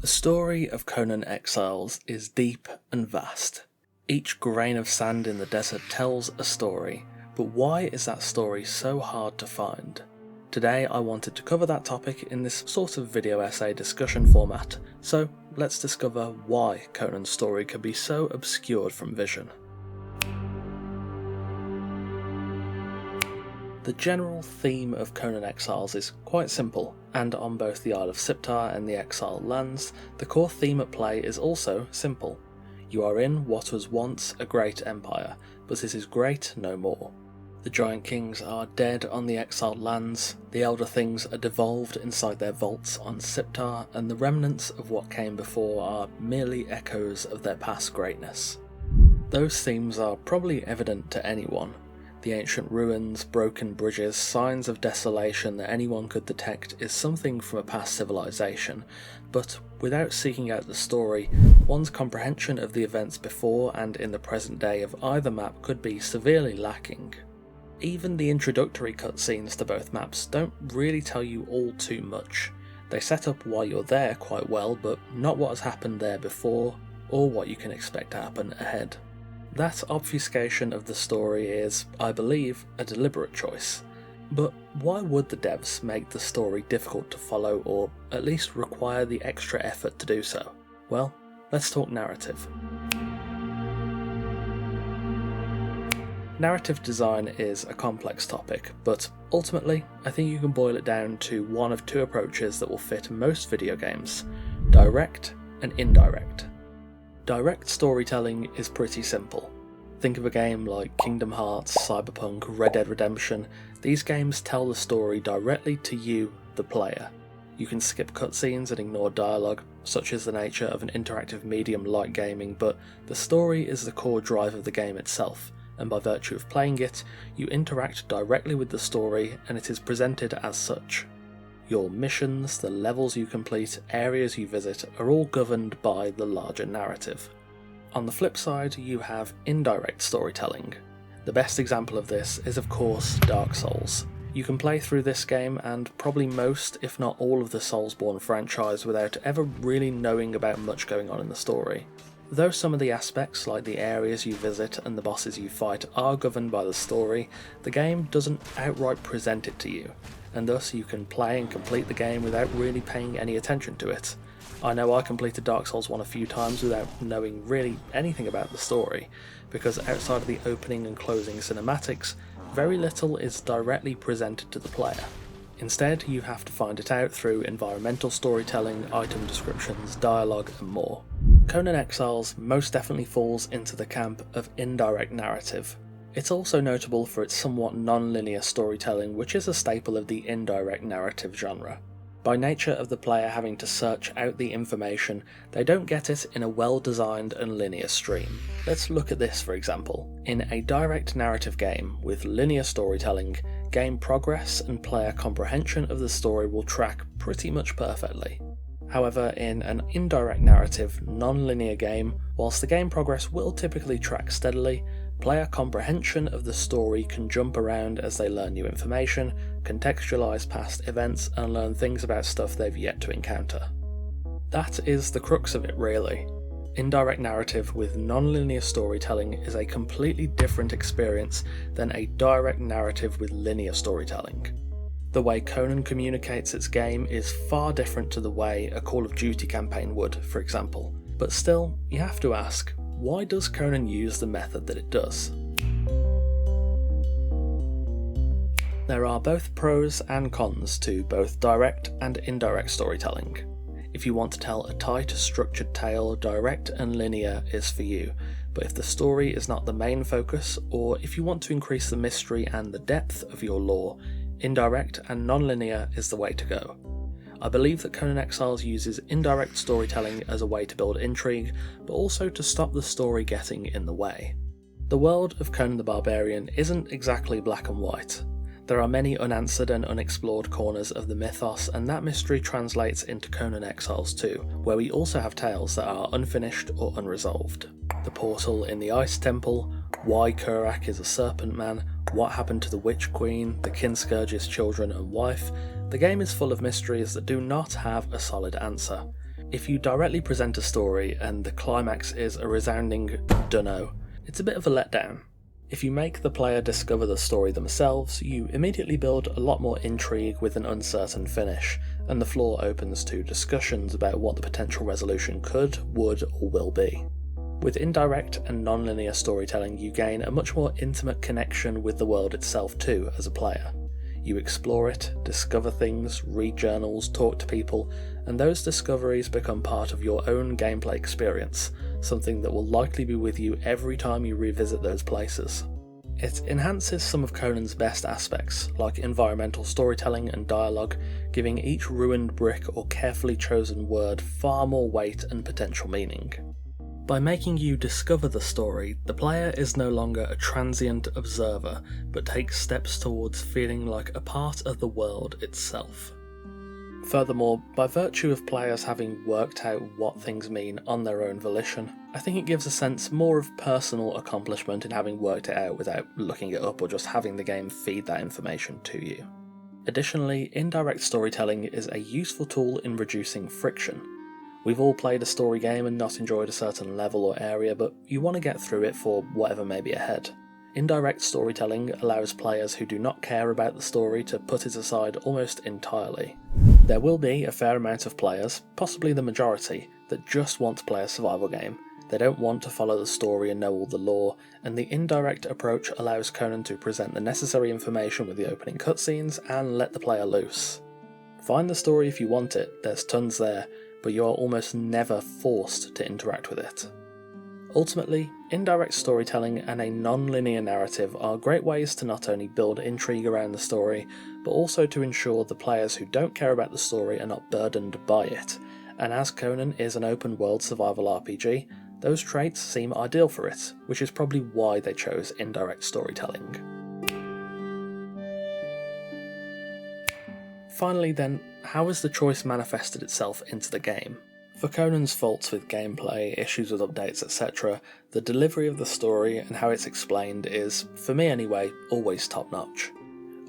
The story of Conan Exiles is deep and vast. Each grain of sand in the desert tells a story, but why is that story so hard to find? Today I wanted to cover that topic in this sort of video essay discussion format, so let's discover why Conan's story can be so obscured from vision. The general theme of Conan Exiles is quite simple, and on both the Isle of Siptar and the Exiled Lands, the core theme at play is also simple. You are in what was once a great empire, but it is great no more. The giant kings are dead on the Exiled Lands, the elder things are devolved inside their vaults on Siptar, and the remnants of what came before are merely echoes of their past greatness. Those themes are probably evident to anyone. The ancient ruins, broken bridges, signs of desolation that anyone could detect is something from a past civilization, but without seeking out the story, one's comprehension of the events before and in the present day of either map could be severely lacking. Even the introductory cutscenes to both maps don't really tell you all too much. They set up why you're there quite well, but not what has happened there before, or what you can expect to happen ahead. That obfuscation of the story is, I believe, a deliberate choice. But why would the devs make the story difficult to follow, or at least require the extra effort to do so? Well, let's talk narrative. Narrative design is a complex topic, but ultimately, I think you can boil it down to one of two approaches that will fit most video games: direct and indirect. Direct storytelling is pretty simple. Think of a game like Kingdom Hearts, Cyberpunk, Red Dead Redemption. These games tell the story directly to you, the player. You can skip cutscenes and ignore dialogue, such is the nature of an interactive medium like gaming, but the story is the core drive of the game itself, and by virtue of playing it, you interact directly with the story and it is presented as such. Your missions, the levels you complete, areas you visit are all governed by the larger narrative. On the flip side, you have indirect storytelling. The best example of this is of course Dark Souls. You can play through this game and probably most, if not all of the Soulsborne franchise without ever really knowing about much going on in the story. Though some of the aspects, like the areas you visit and the bosses you fight, are governed by the story, the game doesn't outright present it to you, and thus you can play and complete the game without really paying any attention to it. I know I completed Dark Souls 1 a few times without knowing really anything about the story, because outside of the opening and closing cinematics, very little is directly presented to the player. Instead, you have to find it out through environmental storytelling, item descriptions, dialogue, and more. Conan Exiles most definitely falls into the camp of indirect narrative. It's also notable for its somewhat non-linear storytelling, which is a staple of the indirect narrative genre. By nature of the player having to search out the information, they don't get it in a well-designed and linear stream. Let's look at this for example. In a direct narrative game with linear storytelling, game progress and player comprehension of the story will track pretty much perfectly. However, in an indirect narrative, non-linear game, whilst the game progress will typically track steadily, player comprehension of the story can jump around as they learn new information, contextualise past events, and learn things about stuff they've yet to encounter. That is the crux of it really. Indirect narrative with non-linear storytelling is a completely different experience than a direct narrative with linear storytelling. The way Conan communicates its game is far different to the way a Call of Duty campaign would, for example. But still, you have to ask, why does Conan use the method that it does? There are both pros and cons to both direct and indirect storytelling. If you want to tell a tight, structured tale, direct and linear is for you, but if the story is not the main focus, or if you want to increase the mystery and the depth of your lore, indirect and non-linear is the way to go. I believe that Conan Exiles uses indirect storytelling as a way to build intrigue, but also to stop the story getting in the way. The world of Conan the Barbarian isn't exactly black and white. There are many unanswered and unexplored corners of the mythos, and that mystery translates into Conan Exiles too, where we also have tales that are unfinished or unresolved. The portal in the Ice Temple, why Kurak is a serpent man, what happened to the Witch Queen, the Kinscourge's children and wife. The game is full of mysteries that do not have a solid answer. If you directly present a story and the climax is a resounding dunno, it's a bit of a letdown. If you make the player discover the story themselves, you immediately build a lot more intrigue with an uncertain finish, and the floor opens to discussions about what the potential resolution could, would, or will be. With indirect and non-linear storytelling, you gain a much more intimate connection with the world itself too as a player. You explore it, discover things, read journals, talk to people, and those discoveries become part of your own gameplay experience, something that will likely be with you every time you revisit those places. It enhances some of Conan's best aspects, like environmental storytelling and dialogue, giving each ruined brick or carefully chosen word far more weight and potential meaning. By making you discover the story, the player is no longer a transient observer, but takes steps towards feeling like a part of the world itself. Furthermore, by virtue of players having worked out what things mean on their own volition, I think it gives a sense more of personal accomplishment in having worked it out without looking it up or just having the game feed that information to you. Additionally, indirect storytelling is a useful tool in reducing friction. We've all played a story game and not enjoyed a certain level or area, but you want to get through it for whatever may be ahead. Indirect storytelling allows players who do not care about the story to put it aside almost entirely. There will be a fair amount of players, possibly the majority, that just want to play a survival game. They don't want to follow the story and know all the lore, and the indirect approach allows Conan to present the necessary information with the opening cutscenes and let the player loose. Find the story if you want it, there's tons there, but you are almost never forced to interact with it. Ultimately, indirect storytelling and a non-linear narrative are great ways to not only build intrigue around the story, but also to ensure the players who don't care about the story are not burdened by it, and as Conan is an open world survival RPG, those traits seem ideal for it, which is probably why they chose indirect storytelling. Finally then, how has the choice manifested itself into the game? For Conan's faults with gameplay, issues with updates, etc., the delivery of the story and how it's explained is, for me anyway, always top notch.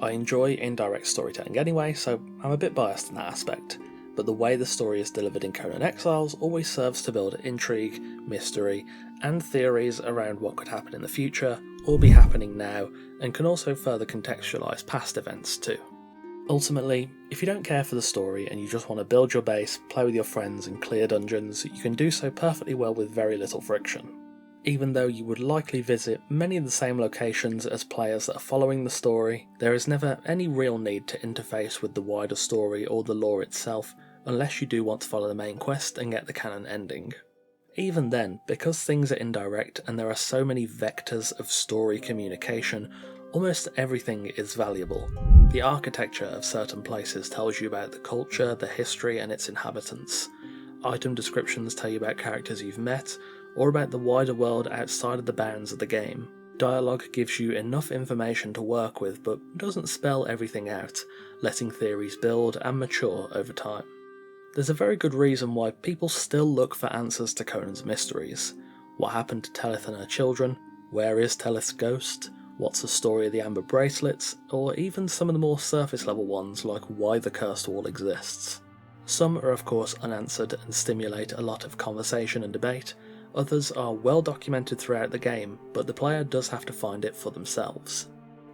I enjoy indirect storytelling anyway, so I'm a bit biased in that aspect, but the way the story is delivered in Conan Exiles always serves to build intrigue, mystery, and theories around what could happen in the future, or be happening now, and can also further contextualise past events too. Ultimately, if you don't care for the story and you just want to build your base, play with your friends and clear dungeons, you can do so perfectly well with very little friction. Even though you would likely visit many of the same locations as players that are following the story, there is never any real need to interface with the wider story or the lore itself, unless you do want to follow the main quest and get the canon ending. Even then, because things are indirect and there are so many vectors of story communication, almost everything is valuable. The architecture of certain places tells you about the culture, the history, and its inhabitants. Item descriptions tell you about characters you've met, or about the wider world outside of the bounds of the game. Dialogue gives you enough information to work with, but doesn't spell everything out, letting theories build and mature over time. There's a very good reason why people still look for answers to Conan's mysteries. What happened to Telith and her children? Where is Telith's ghost? What's the story of the Amber Bracelets, or even some of the more surface level ones like why the Cursed Wall exists. Some are of course unanswered and stimulate a lot of conversation and debate, others are well documented throughout the game, but the player does have to find it for themselves.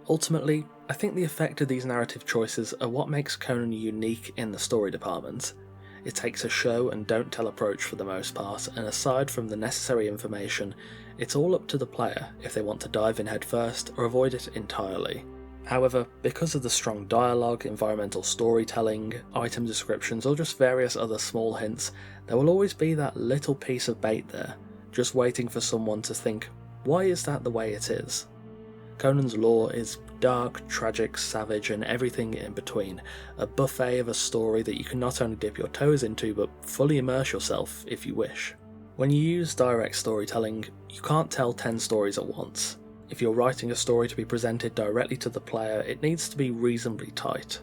Ultimately, I think the effect of these narrative choices are what makes Conan unique in the story department. It takes a show and don't tell approach for the most part, and aside from the necessary information, it's all up to the player if they want to dive in head first or avoid it entirely. However, because of the strong dialogue, environmental storytelling, item descriptions, or just various other small hints, there will always be that little piece of bait there, just waiting for someone to think, why is that the way it is? Conan's lore is dark, tragic, savage, and everything in between, a buffet of a story that you can not only dip your toes into, but fully immerse yourself if you wish. When you use direct storytelling, you can't tell 10 stories at once. If you're writing a story to be presented directly to the player, it needs to be reasonably tight.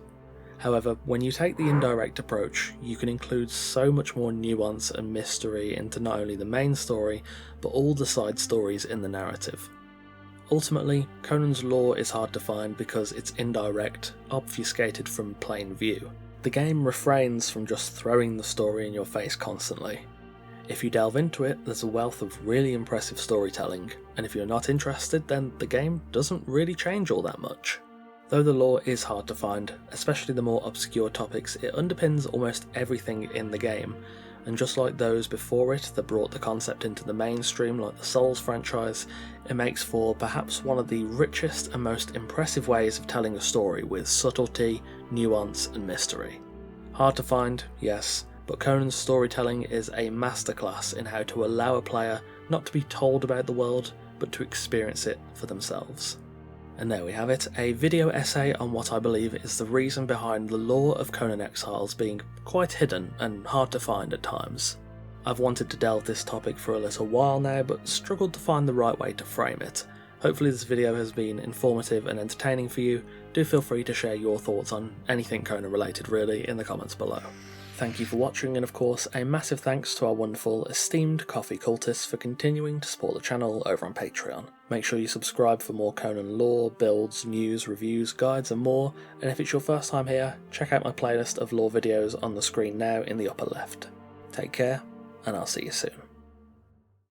However, when you take the indirect approach, you can include so much more nuance and mystery into not only the main story, but all the side stories in the narrative. Ultimately, Conan's lore is hard to find because it's indirect, obfuscated from plain view. The game refrains from just throwing the story in your face constantly. If you delve into it, there's a wealth of really impressive storytelling, and if you're not interested, then the game doesn't really change all that much. Though the lore is hard to find, especially the more obscure topics, it underpins almost everything in the game, and just like those before it that brought the concept into the mainstream like the Souls franchise, it makes for perhaps one of the richest and most impressive ways of telling a story with subtlety, nuance and mystery. Hard to find, yes, but Conan's storytelling is a masterclass in how to allow a player not to be told about the world, but to experience it for themselves. And there we have it, a video essay on what I believe is the reason behind the lore of Conan Exiles being quite hidden and hard to find at times. I've wanted to delve this topic for a little while now, but struggled to find the right way to frame it. Hopefully this video has been informative and entertaining for you. Do feel free to share your thoughts on anything Conan related really in the comments below. Thank you for watching, and of course a massive thanks to our wonderful esteemed coffee cultists for continuing to support the channel over on Patreon. Make sure you subscribe for more Conan lore, builds, news, reviews, guides and more, and if it's your first time here, check out my playlist of lore videos on the screen now in the upper left. Take care, and I'll see you soon.